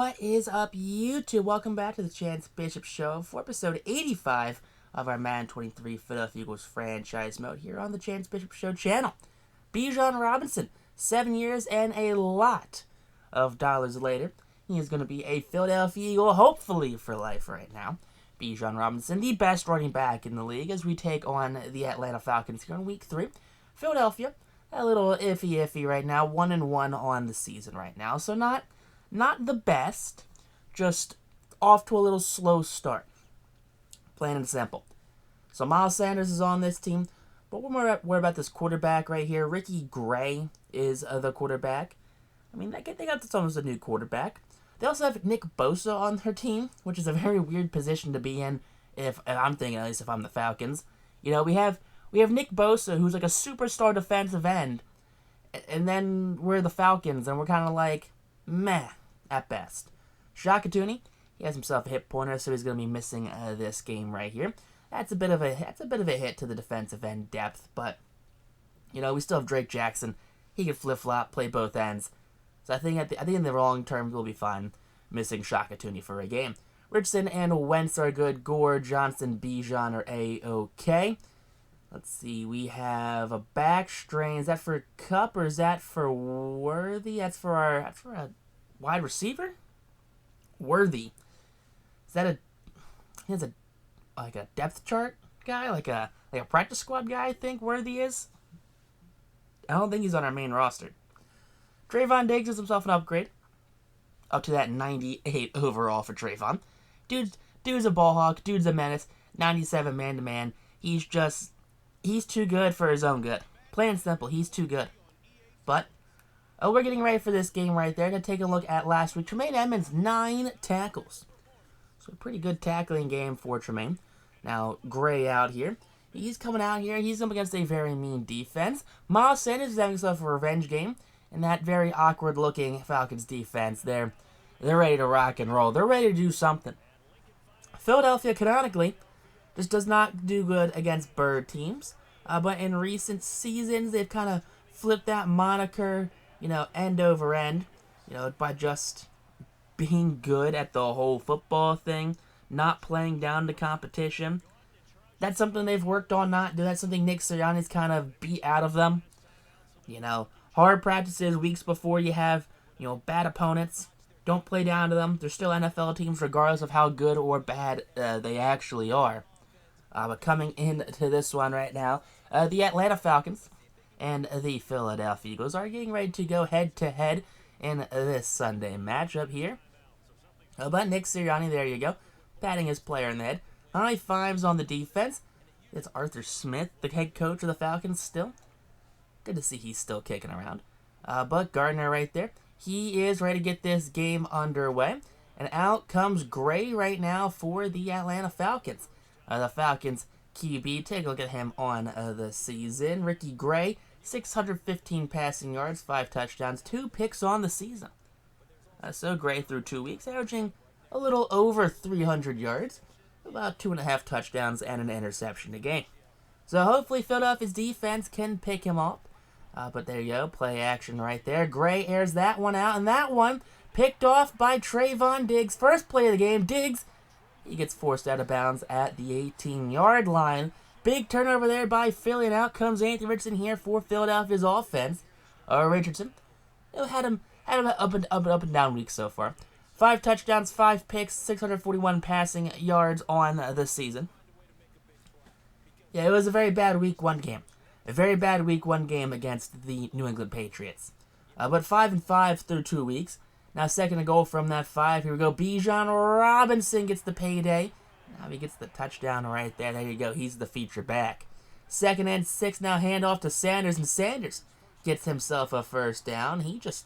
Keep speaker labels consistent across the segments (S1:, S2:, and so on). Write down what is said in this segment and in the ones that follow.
S1: What is up, YouTube? Welcome back to the Chance Bishop Show for episode 85 of our Madden 23 Philadelphia Eagles franchise mode here on the Chance Bishop Show channel. Bijan Robinson, 7 years and a lot of dollars later, he is going to be a Philadelphia Eagle, hopefully for life right now. Bijan Robinson, the best running back in the league, as we take on the Atlanta Falcons here in Week 3. Philadelphia, a little iffy right now, 1-1 on the season right now, so not the best, just off to a little slow start. Plain and simple. So Miles Sanders is on this team, but we're worried about this quarterback right here. Ricky Gray is the quarterback. I mean, they got almost a new quarterback. They also have Nick Bosa on their team, which is a very weird position to be in, if I'm thinking, at least if I'm the Falcons. You know, we have Nick Bosa, who's like a superstar defensive end, and then we're the Falcons, and we're kind of like, meh, at best. Shaka Tooney, he has himself a hip pointer, so he's going to be missing this game right here. That's a bit of a hit to the defensive end depth, but you know, we still have Drake Jackson. He can flip-flop, play both ends. So I think in the long term we'll be fine missing Shaka Tooney for a game. Richardson and Wentz are good. Gore, Johnson, Bijan are A-OK. Let's see, we have a back strain. Is that for Cup or is that for Worthy? That's for a wide receiver? Worthy. Is that he has a depth chart guy? Like a practice squad guy, I think Worthy is? I don't think he's on our main roster. Trayvon Diggs is himself an upgrade. Up to that 98 overall for Trayvon. Dude's a ball hawk. Dude's a menace. 97 man-to-man. He's too good for his own good. Plain and simple, he's too good. But we're getting ready for this game right there. Going to take a look at last week. Tremaine Edmonds, 9 tackles. So a pretty good tackling game for Tremaine. Now, Gray out here. He's coming out here. He's up against a very mean defense. Miles Sanders is having himself a revenge game. And that very awkward-looking Falcons defense, they're ready to rock and roll. They're ready to do something. Philadelphia, canonically, just does not do good against bird teams. But in recent seasons, they've kind of flipped that moniker, you know, end over end, you know, by just being good at the whole football thing, not playing down to competition. That's something they've worked on not doing. That's something Nick Sirianni's kind of beat out of them. You know, hard practices weeks before you have, you know, bad opponents. Don't play down to them. They're still NFL teams regardless of how good or bad they actually are. But coming into this one right now, the Atlanta Falcons and the Philadelphia Eagles are getting ready to go head-to-head in this Sunday matchup here. But Nick Sirianni, there you go, patting his player in the head. High fives on the defense. It's Arthur Smith, the head coach of the Falcons still. Good to see he's still kicking around. But Gardner right there, he is ready to get this game underway. And out comes Gray right now for the Atlanta Falcons. The Falcons QB, take a look at him on the season. Ricky Gray, 615 passing yards, 5 touchdowns, 2 picks on the season. So Gray through 2 weeks, averaging a little over 300 yards, about 2.5 touchdowns and an interception a game. So hopefully Philadelphia's defense can pick him up. But there you go, play action right there. Gray airs that one out, and that one picked off by Trayvon Diggs. First play of the game, Diggs, he gets forced out of bounds at the 18-yard line. Big turnover there by Philly, and out comes Anthony Richardson here for Philadelphia's offense. Richardson, had him up and down week so far. 5 touchdowns, 5 picks, 641 passing yards on the season. Yeah, it was a very bad Week 1 game. A very bad Week 1 game against the New England Patriots. But 5-5 through 2 weeks. Now second and goal from that 5. Here we go. Bijan Robinson gets the payday. Now he gets the touchdown right there. There you go. He's the feature back. 2nd and 6. Now handoff to Sanders. And Sanders gets himself a first down. He's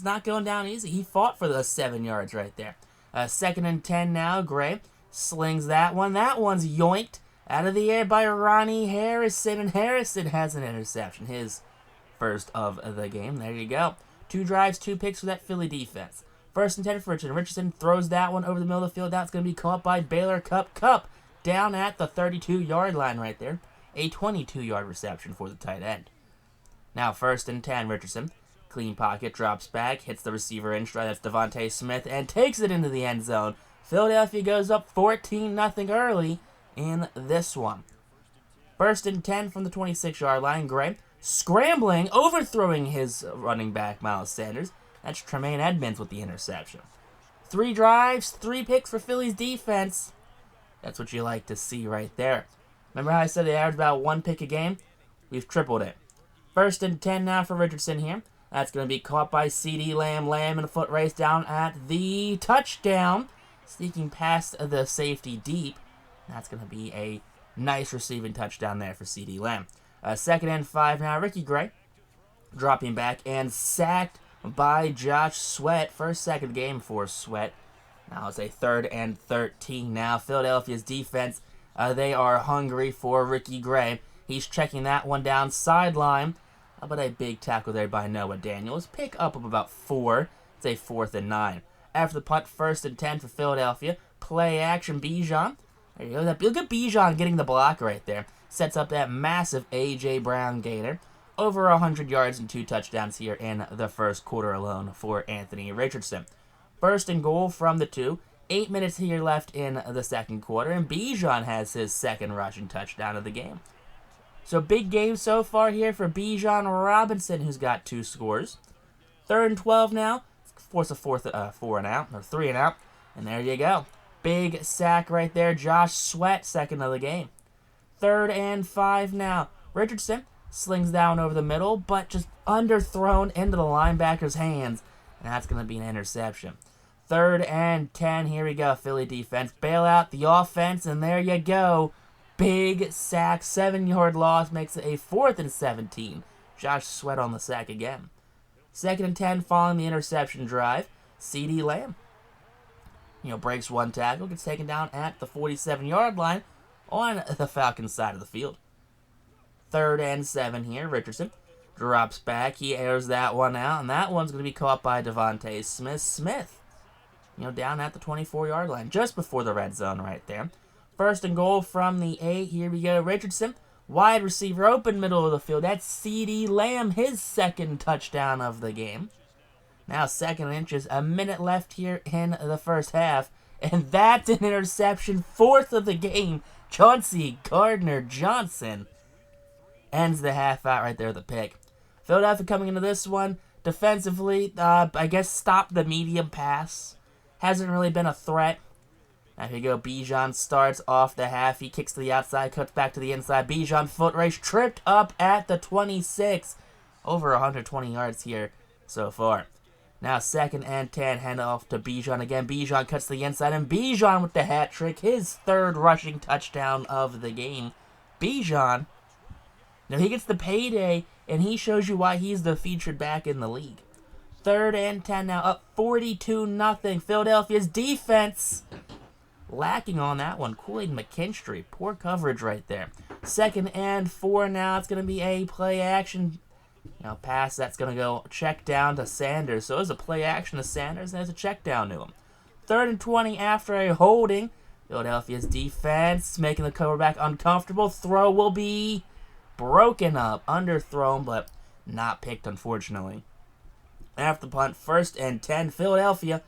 S1: not going down easy. He fought for those 7 yards right there. 2nd and 10 now. Gray slings that one. That one's yoinked out of the air by Ronnie Harrison. And Harrison has an interception. His first of the game. There you go. 2 drives, 2 picks for that Philly defense. 1st and 10 for Richardson. Richardson throws that one over the middle of the field. That's going to be caught up by Baylor Cup down at the 32-yard line right there. A 22-yard reception for the tight end. Now 1st and 10, Richardson. Clean pocket, drops back, hits the receiver in stride. That's Devontae Smith, and takes it into the end zone. Philadelphia goes up 14-0 early in this one. 1st and 10 from the 26-yard line. Gray scrambling, overthrowing his running back, Miles Sanders. That's Tremaine Edmonds with the interception. 3 drives, 3 picks for Philly's defense. That's what you like to see right there. Remember how I said they average about 1 pick a game? We've tripled it. 1st and 10 now for Richardson here. That's going to be caught by CeeDee Lamb. Lamb in a foot race down at the touchdown. Sneaking past the safety deep. That's going to be a nice receiving touchdown there for CeeDee Lamb. 2nd and 5 now. Ricky Gray dropping back and sacked by Josh Sweat. First sack of the game for Sweat. Now it's a 3rd and 13 now. Philadelphia's defense, they are hungry for Ricky Gray. He's checking that one down sideline. But a big tackle there by Noah Daniels. Pick up of about 4. It's a 4th and 9. After the punt, 1st and 10 for Philadelphia. Play action, Bijan. There you go. Look at Bijan getting the block right there. Sets up that massive A.J. Brown gainer. Over 100 yards and 2 touchdowns here in the first quarter alone for Anthony Richardson. 1st and goal from the 2. 8 minutes here left in the second quarter. And Bijan has his 2nd rushing touchdown of the game. So big game so far here for Bijan Robinson, who's got 2 scores. 3rd and 12 now. Force a 4 and out, or 3 and out. And there you go. Big sack right there. Josh Sweat, 2nd of the game. 3rd and 5 now. Richardson slings down over the middle, but just underthrown into the linebacker's hands. And that's going to be an interception. 3rd and 10. Here we go. Philly defense. Bail out the offense, and there you go. Big sack, 7-yard loss, makes it a 4th and 17. Josh Sweat on the sack again. 2nd and 10 following the interception drive. CeeDee Lamb, breaks 1 tackle, gets taken down at the 47-yard line on the Falcons side of the field. 3rd and 7 here. Richardson drops back. He airs that one out, and that one's going to be caught by Devontae Smith. Down at the 24-yard line, just before the red zone right there. 1st and goal from the 8. Here we go. Richardson, wide receiver, open middle of the field. That's CeeDee Lamb, his 2nd touchdown of the game. Now 2nd inches, a minute left here in the first half. And that's an interception, 4th of the game. Chauncey Gardner-Johnson ends the half out right there with a pick. Philadelphia coming into this one, defensively, I guess stopped the medium pass. Hasn't really been a threat. Now here you go. Bijan starts off the half. He kicks to the outside, cuts back to the inside. Bijan foot race, tripped up at the 26. Over 120 yards here so far. Now 2nd and 10, hand off to Bijan again. Bijan cuts to the inside, and Bijan with the hat trick. His 3rd rushing touchdown of the game. Bijan, now he gets the payday, and he shows you why he's the featured back in the league. 3rd and 10 now, up 42-0. Philadelphia's defense lacking on that one. Kool-Aid McKinstry. Poor coverage right there. 2nd and 4 now. It's going to be a play action pass that's going to go check down to Sanders. So it's a play action to Sanders, and it's a check down to him. 3rd and 20 after a holding. Philadelphia's defense making the quarterback uncomfortable. Throw will be broken up. Underthrown, but not picked, unfortunately. After the punt, 1st and 10. Philadelphia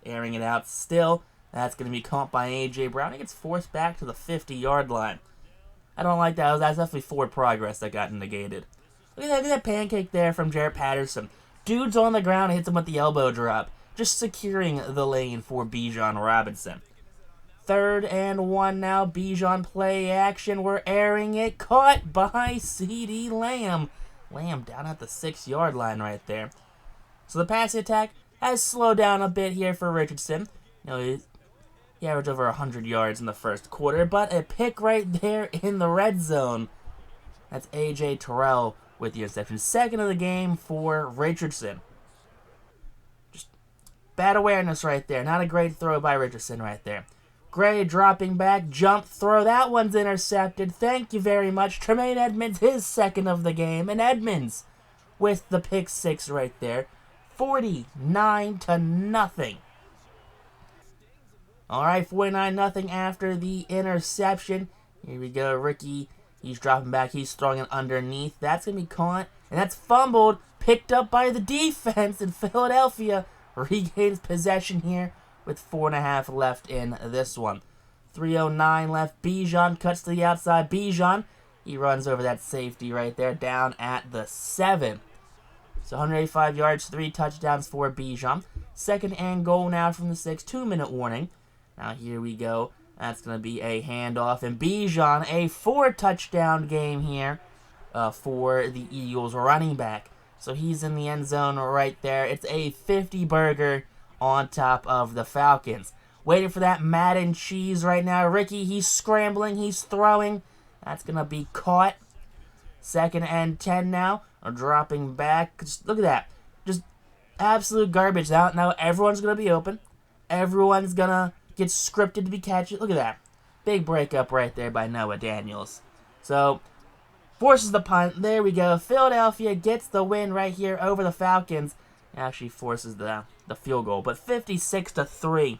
S1: airing it out still. That's going to be caught by A.J. Brown. He gets forced back to the 50-yard line. I don't like that. That's definitely forward progress that got negated. Look at that pancake there from Jarrett Patterson. Dude's on the ground, hits him with the elbow drop. Just securing the lane for Bijan Robinson. 3rd and 1 now. Bijan play action. We're airing it. Caught by CeeDee Lamb. Lamb down at the 6-yard line right there. So the passing attack has slowed down a bit here for Richardson. He averaged over 100 yards in the first quarter, but a pick right there in the red zone. That's A.J. Terrell with the interception. 2nd of the game for Richardson. Just bad awareness right there. Not a great throw by Richardson right there. Gray dropping back, jump throw. That one's intercepted. Thank you very much. Tremaine Edmonds, his 2nd of the game. And Edmonds with the pick 6 right there. 49-0. All right, 49-0 after the interception. Here we go. Ricky He's dropping back. He's throwing it underneath. That's going to be caught. And that's fumbled. Picked up by the defense. And Philadelphia regains possession here with 4.5 left in this one. 3:09 left. Bijan cuts to the outside. Bijan, he runs over that safety right there down at the 7. So 185 yards, 3 touchdowns for Bijan. Second and goal now from the 6. 2-minute warning. Now here we go. That's going to be a handoff. And Bijan, a 4-touchdown game here for the Eagles running back. So he's in the end zone right there. It's a 50-burger on top of the Falcons. Waiting for that Madden cheese right now. Ricky, he's scrambling. He's throwing. That's going to be caught. Second and 10 now. Dropping back. Just look at that. Just absolute garbage. Now everyone's going to be open. Everyone's going to get scripted to be catched. Look at that. Big breakup right there by Noah Daniels. So, forces the punt. There we go. Philadelphia gets the win right here over the Falcons. Actually forces the field goal. But 56-3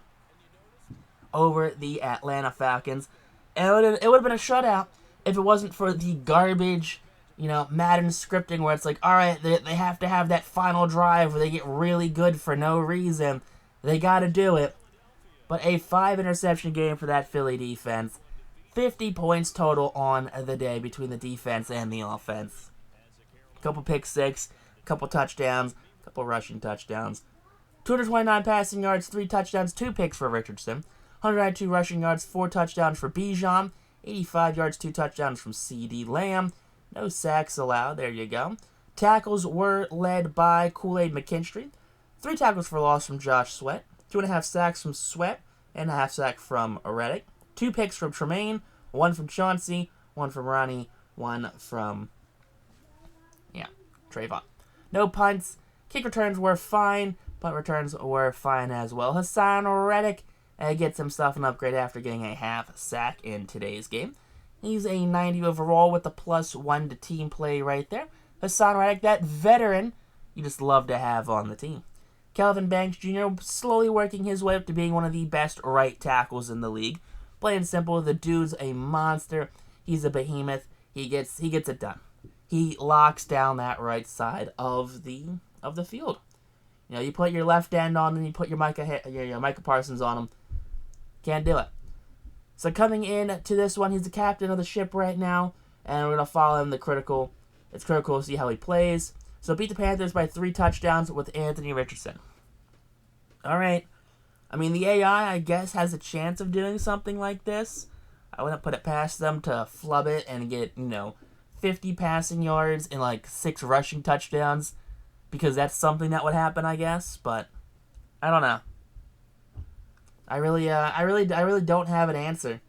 S1: over the Atlanta Falcons. And it would have been a shutout if it wasn't for the garbage, Madden scripting where it's like, all right, they have to have that final drive where they get really good for no reason. They got to do it. But a 5-interception game for that Philly defense. 50 points total on the day between the defense and the offense. Couple pick six, couple touchdowns, couple rushing touchdowns. 229 passing yards, 3 touchdowns, 2 picks for Richardson. 192 rushing yards, 4 touchdowns for Bijan. 85 yards, 2 touchdowns from C.D. Lamb. No sacks allowed. There you go. Tackles were led by Kool-Aid McKinstry. 3 tackles for loss from Josh Sweat. 2.5 sacks from Sweat. And a half sack from Reddick. 2 picks from Tremaine. 1 from Chauncey. 1 from Ronnie. 1 from, Trayvon. No punts. Kick returns were fine. Punt returns were fine as well. Hassan Reddick gets himself an upgrade after getting a half sack in today's game. He's a 90 overall with a +1 to team play right there. Hassan Reddick, that veteran you just love to have on the team. Kelvin Banks Jr. slowly working his way up to being one of the best right tackles in the league. Plain simple, the dude's a monster. He's a behemoth. He gets it done. He locks down that right side of the field. You put your left end on him, you put your Micah Parsons on him. Can't do it. So coming in to this one, he's the captain of the ship right now, and we're going to follow him. It's critical to see how he plays. So beat the Panthers by 3 touchdowns with Anthony Richardson. All right. I mean, the AI, I guess, has a chance of doing something like this. I wouldn't put it past them to flub it and get, 50 passing yards and 6 rushing touchdowns, because that's something that would happen, I guess. But I don't know. I really don't have an answer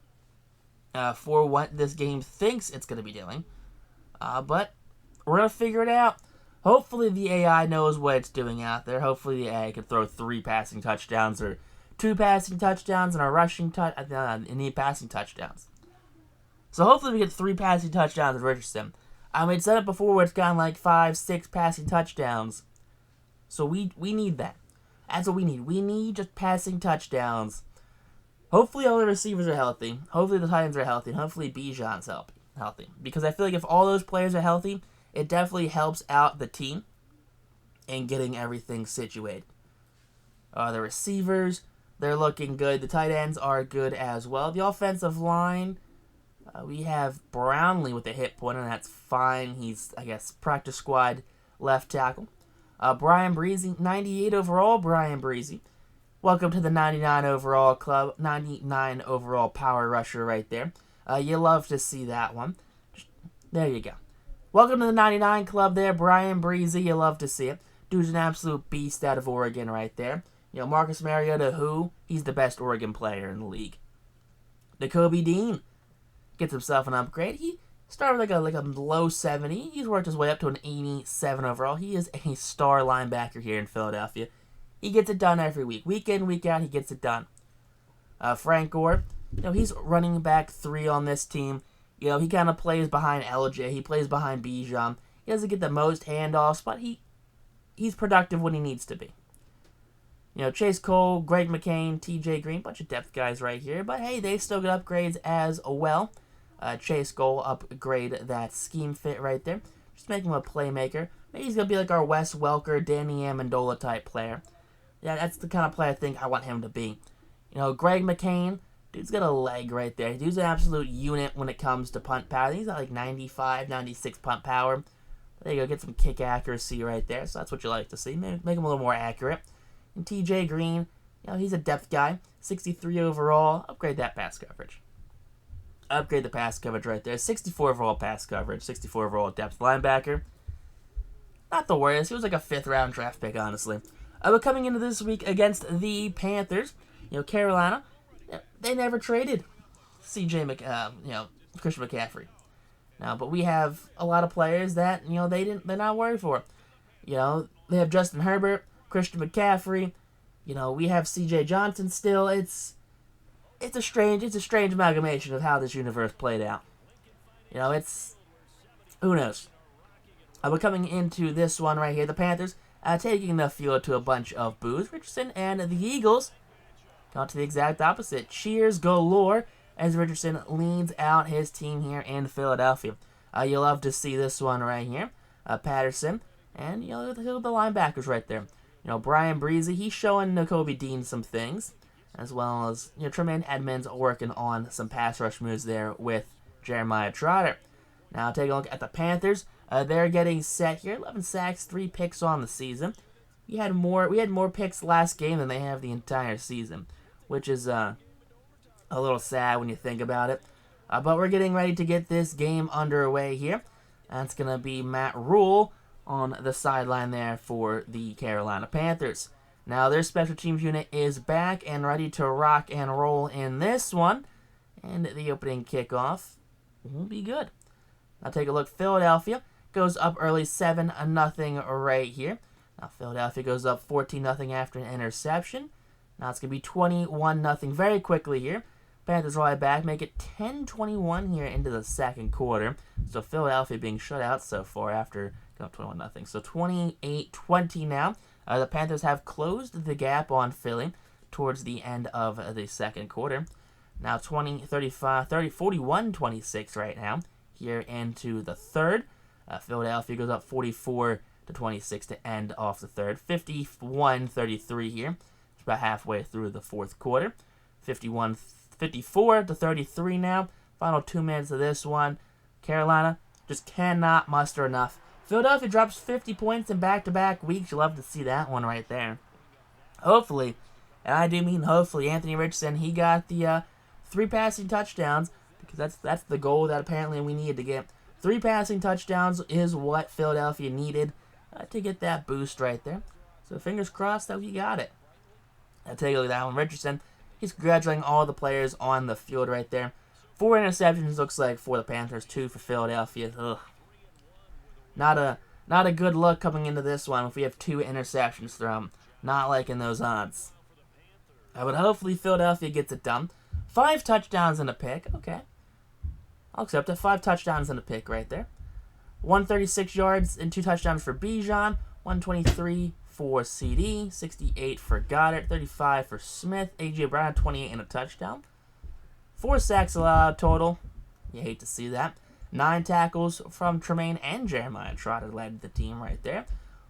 S1: for what this game thinks it's going to be doing. But we're going to figure it out. Hopefully the AI knows what it's doing out there. Hopefully the AI can throw 3 passing touchdowns or 2 passing touchdowns and a rushing and passing touchdowns. So hopefully we get 3 passing touchdowns with Richardson. I mean, it's done it before where it's gotten 5, 6 passing touchdowns. So we need that. That's what we need. We need just passing touchdowns. Hopefully all the receivers are healthy. Hopefully the Titans are healthy. And hopefully Bijan's healthy. Because I feel like if all those players are healthy, it definitely helps out the team in getting everything situated. The receivers, they're looking good. The tight ends are good as well. The offensive line, we have Brownlee with a hit point, and that's fine. He's, I guess, practice squad left tackle. Brian Breezy, 98 overall, Brian Breezy. Welcome to the 99 overall club, 99 overall power rusher right there. You love to see that one. There you go. Welcome to the 99 club there, Brian Breezy. You love to see it. Dude's an absolute beast out of Oregon right there. Marcus Mariota, he's the best Oregon player in the league. Nakobe Dean gets himself an upgrade. He started like a low 70. He's worked his way up to an 87 overall. He is a star linebacker here in Philadelphia. He gets it done every week. Week in, week out, he gets it done. Frank Gore, he's running back 3 on this team. He kind of plays behind LJ. He plays behind Bijan. He doesn't get the most handoffs, but he's productive when he needs to be. Chase Cole, Greg McCain, TJ Green, bunch of depth guys right here. But hey, they still get upgrades as well. Chase Cole, upgrade that scheme fit right there. Just make him a playmaker. Maybe he's going to be like our Wes Welker, Danny Amendola type player. Yeah, that's the kind of player I think I want him to be. Greg McCain, dude's got a leg right there. Dude's an absolute unit when it comes to punt power. He's got like 95, 96 punt power. There you go, get some kick accuracy right there. So that's what you like to see. Make him a little more accurate. And TJ Green, he's a depth guy. 63 overall. Upgrade that pass coverage. Upgrade the pass coverage right there. 64 overall pass coverage. 64 overall depth linebacker. Not the worst. He was like a 5th round draft pick, honestly. But coming into this week against the Panthers, Carolina, they never traded Christian McCaffrey. Now, but we have a lot of players that they're not worried for. They have Justin Herbert, Christian McCaffrey. We have C.J. Johnson still. It's a strange amalgamation of how this universe played out. Who knows. But coming into this one right here, the Panthers taking the field to a bunch of boos. Richardson and the Eagles got to the exact opposite. Cheers galore as Richardson leads out his team here in Philadelphia. You'll love to see this one right here. Patterson and the linebackers right there. Brian Breezy, he's showing Nakobe Dean some things, as well as Tremaine Edmonds working on some pass rush moves there with Jeremiah Trotter. Now take a look at the Panthers. They're getting set here. 11 sacks, 3 picks on the season. We had more picks last game than they have the entire season, which is a little sad when you think about it. But we're getting ready to get this game underway here. That's going to be Matt Rule on the sideline there for the Carolina Panthers. Now their special teams unit is back and ready to rock and roll in this one. And the opening kickoff will be good. Now take a look. Philadelphia goes up early 7-0 right here. Now Philadelphia goes up 14-0 after an interception. Now it's going to be 21-0 very quickly here. Panthers right back, make it 10-21 here into the second quarter. So Philadelphia being shut out so far after going up 21-0. So 28-20 now. The Panthers have closed the gap on Philly towards the end of the second quarter. Now 41-26 right now here into the third. Philadelphia goes up 44-26 to end off the third. 51-33 here. It's about halfway through the fourth quarter. 54-33 now. Final 2 minutes of this one. Carolina just cannot muster enough. Philadelphia drops 50 points in back-to-back weeks. You'll love to see that one right there. Hopefully, and I do mean hopefully, Anthony Richardson, he got the 3 passing touchdowns, because that's the goal that apparently we needed to get. 3 passing touchdowns is what Philadelphia needed to get that boost right there. So fingers crossed that we got it. I'll take a look at that one. Richardson, he's congratulating all the players on the field right there. 4 interceptions looks like for the Panthers, 2 for Philadelphia. Ugh. Not a good look coming into this one if we have 2 interceptions thrown. Not liking those odds. But hopefully Philadelphia gets it done. 5 touchdowns and a pick. Okay. I'll accept it. 5 touchdowns and a pick right there. 136 yards and 2 touchdowns for Bijan. 123 for CD. 68 for Goddard. 35 for Smith. A.J. Brown, 28 and a touchdown. 4 sacks allowed total. You hate to see that. 9 tackles from Tremaine and Jeremiah Trotter led the team right there.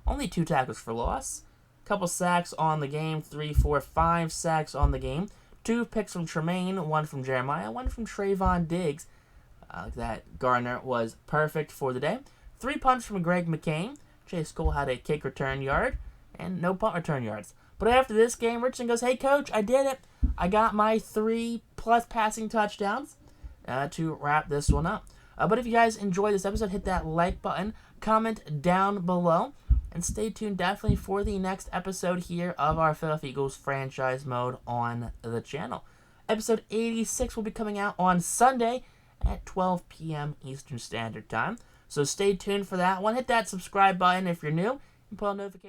S1: Only 2 tackles for loss. Couple sacks on the game. 3, 4, 5 sacks on the game. 2 picks from Tremaine. 1 from Jeremiah. 1 from Trayvon Diggs. That Gardner was perfect for the day. 3 punts from Greg McCain. Chase Cole had a kick return yard. And no punt return yards. But after this game, Richardson goes, "Hey, coach, I did it. I got my 3+ passing touchdowns to wrap this one up." But if you guys enjoyed this episode, hit that like button, comment down below, and stay tuned definitely for the next episode here of our Philadelphia Eagles franchise mode on the channel. Episode 86 will be coming out on Sunday at 12 p.m. Eastern Standard Time. So stay tuned for that one. Hit that subscribe button if you're new, and put on notifications.